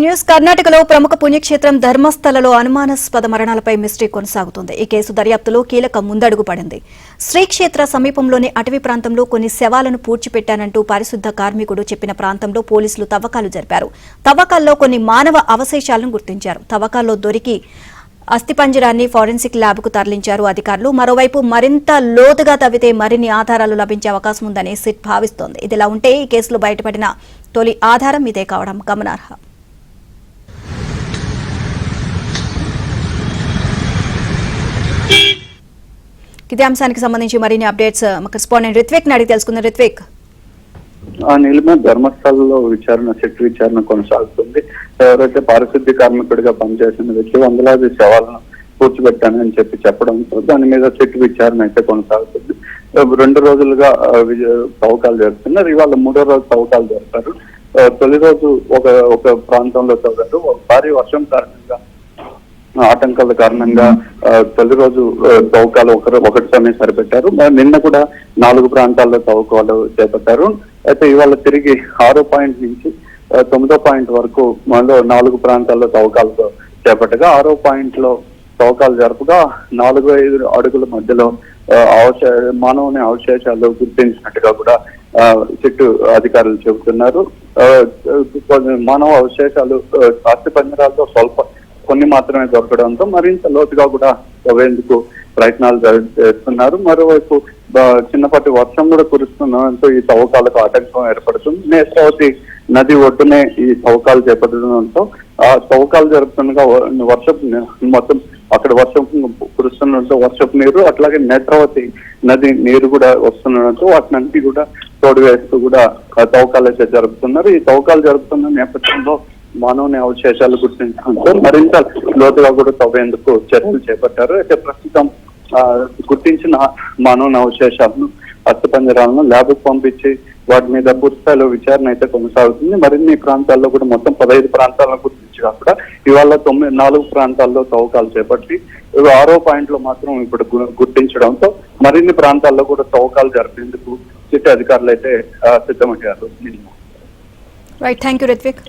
News కర్ణాటకలో ప్రముఖ పుణ్యక్షేత్రం ధర్మస్థలలో అనుమానాస్పద మరణాలపై మిస్టరీ కొనసాగుతుంది. ఈ కేసు దర్యాప్తులో కీలక ముందడుగు పడింది. శ్రీక్షేత్ర సమీపంలోని అటవీ ప్రాంతంలో కొన్ని శవాలను పూడ్చిపెట్టానంటూ పారిశుద్ధ కార్మికుడు చెప్పిన ప్రాంతంలో పోలీసులు తవ్వకాలు జరిపారు. తవ్వకాల్లో కొన్ని మానవ అవశేషాలను గుర్తించారు. తవ్వకాల్లో దొరికి అస్థిపంజరాన్ని ఫోరెన్సిక్ ల్యాబ్కు తరలించారు అధికారులు. మరోవైపు మరింత లోతుగా తవ్వితే మరిన్ని ఆధారాలు లభించే అవకాశం ఉందని సిట్ భావిస్తోంది. ఇదిలా ఉంటే ఈ కేసులో బయటపడిన తొలి ఆధారం ఇదే కావడం గమనార్హం. ఇదే అంశానికి సంబంధించి మరిన్ని అప్డేట్స్ కరెస్పాండెంట్ రిత్విక్ అడిగి తెలుసుకుందాం. రిత్విక్, నీలిమ ధర్మస్థలంలో సిట్ విచారణ కొనసాగుతుంది. ఎవరైతే పారిశుద్ధ్య కార్మికుడిగా పనిచేసిన వ్యక్తి వందలాది శవాలను పూడ్చిపెట్టానని చెప్పడంతో దాని మీద సిట్ విచారణ అయితే కొనసాగుతుంది. 2 రోజులుగా తవ్వకాలు జరుపుతున్నారు. ఇవాళ 3వ రోజు తవ్వకాలు జరుపుతారు. తొలి రోజు ఒక ప్రాంతంలో తవ్వారు. భారీ వర్షం కారణంగా ఆటంకాల కారణంగా తొలి రోజు తవ్వకాలు ఒకటితోనే సరిపెట్టారు. నిన్న కూడా 4 ప్రాంతాల్లో తవ్వకాలు చేపట్టారు. అయితే ఇవాళ తిరిగి 6వ పాయింట్ నుంచి 9వ పాయింట్ వరకు మనలో 4 ప్రాంతాల్లో తవ్వకాలు చేపట్టగా 6వ పాయింట్ లో తవ్వకాలు జరుపుగా 4-5 అడుగుల మధ్యలో మానవుని అవశేషాలు గుర్తించినట్టుగా కూడా సిట్ అధికారులు చెబుతున్నారు. మానవ అవశేషాలు అస్థిపంజరాలతో కొన్ని మాత్రమే దొరకడంతో మరింత లోతుగా కూడా తవ్వేందుకు ప్రయత్నాలు చేస్తున్నారు. మరోవైపు చిన్నపాటి వర్షం కూడా కురుస్తుండడంతో ఈ తవ్వకాలకు ఆటంకం ఏర్పడుతుంది. నేత్రావతి నది ఒడ్డునే ఈ తవ్వకాలు చేపట్టడంతో ఆ తవ్వకాలు జరుపుతుండగా మొత్తం అక్కడ వర్షం కురుస్తుండడంతో వర్షపు నీరు అట్లాగే నేత్రావతి నది నీరు కూడా వస్తుండడంతో వాటినంటి కూడా తోడు వేస్తూ కూడా తవ్వకాలు అయితే జరుపుతున్నారు. ఈ తవ్వకాలు జరుపుతున్న నేపథ్యంలో మానవుని అవశేషాలు గుర్తించడంతో మరింత లోతుగా కూడా తవ్వేందుకు చర్యలు చేపట్టారు. అయితే ప్రస్తుతం గుర్తించిన మానవుని అవశేషాలను అస్థిపంజరాలను ల్యాబ్కు పంపించి వాటి మీద పూర్తిస్థాయిలో విచారణ అయితే కొనసాగుతుంది. మరిన్ని ప్రాంతాల్లో కూడా మొత్తం 15 ప్రాంతాలను గుర్తించగా కూడా ఇవాళ 4 ప్రాంతాల్లో తవ్వకాలు చేపట్టి 6వ పాయింట్ లో మాత్రం ఇప్పుడు గుర్తించడంతో మరిన్ని ప్రాంతాల్లో కూడా తవ్వకాలు జరిపేందుకు సిట్ అధికారులు అయితే సిద్ధమయ్యారు. Right, thank you Ritwik.